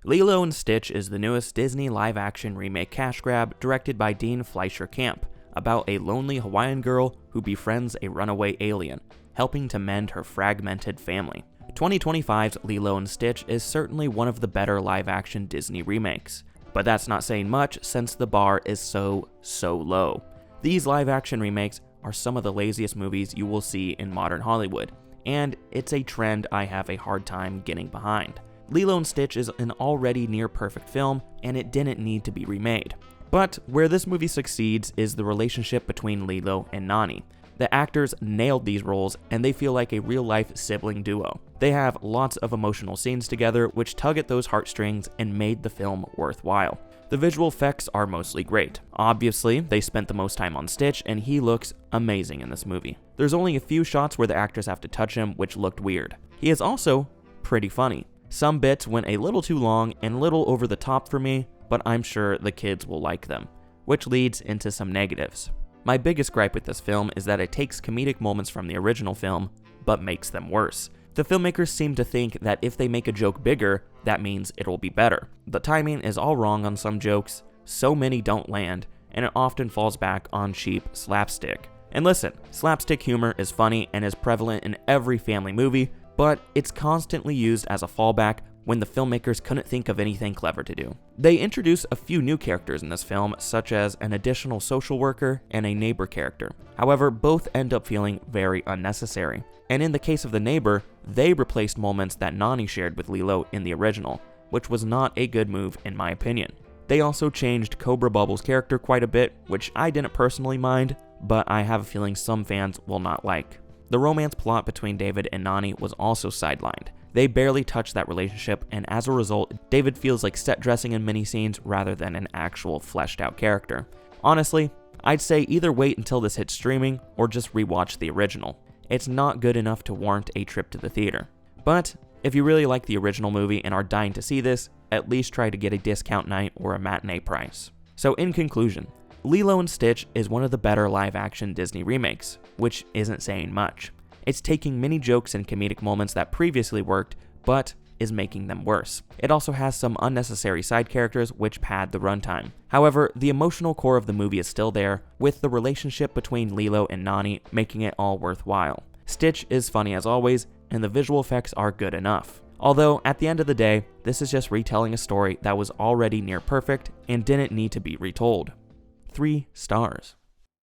Lilo and Stitch is the newest Disney live-action remake cash grab directed by Dean Fleischer Camp, about a lonely Hawaiian girl who befriends a runaway alien, helping to mend her fragmented family. 2025's Lilo and Stitch is certainly one of the better live-action Disney remakes, but that's not saying much since the bar is so low. These live-action remakes are some of the laziest movies you will see in modern Hollywood, and it's a trend I have a hard time getting behind. Lilo and Stitch is an already near-perfect film, and it didn't need to be remade. But where this movie succeeds is the relationship between Lilo and Nani. The actors nailed these roles, and they feel like a real-life sibling duo. They have lots of emotional scenes together, which tug at those heartstrings and made the film worthwhile. The visual effects are mostly great. Obviously, they spent the most time on Stitch, and he looks amazing in this movie. There's only a few shots where the actors have to touch him, which looked weird. He is also pretty funny. Some bits went a little too long and a little over the top for me, but I'm sure the kids will like them, which leads into some negatives. My biggest gripe with this film is that it takes comedic moments from the original film, but makes them worse. The filmmakers seem to think that if they make a joke bigger, that means it'll be better. The timing is all wrong on some jokes, so many don't land, and it often falls back on cheap slapstick. And listen, slapstick humor is funny and is prevalent in every family movie, but it's constantly used as a fallback when the filmmakers couldn't think of anything clever to do. They introduce a few new characters in this film, such as an additional social worker and a neighbor character. However, both end up feeling very unnecessary. And in the case of the neighbor, they replaced moments that Nani shared with Lilo in the original, which was not a good move in my opinion. They also changed Cobra Bubble's character quite a bit, which I didn't personally mind, but I have a feeling some fans will not like. The romance plot between David and Nani was also sidelined. They barely touch that relationship, and as a result, David feels like set dressing in many scenes rather than an actual fleshed out character. Honestly, I'd say either wait until this hits streaming or just rewatch the original. It's not good enough to warrant a trip to the theater. But if you really like the original movie and are dying to see this, at least try to get a discount night or a matinee price. So in conclusion, Lilo and Stitch is one of the better live-action Disney remakes, which isn't saying much. It's taking many jokes and comedic moments that previously worked, but is making them worse. It also has some unnecessary side characters which pad the runtime. However, the emotional core of the movie is still there, with the relationship between Lilo and Nani making it all worthwhile. Stitch is funny as always, and the visual effects are good enough. Although, at the end of the day, this is just retelling a story that was already near perfect and didn't need to be retold. 3 stars.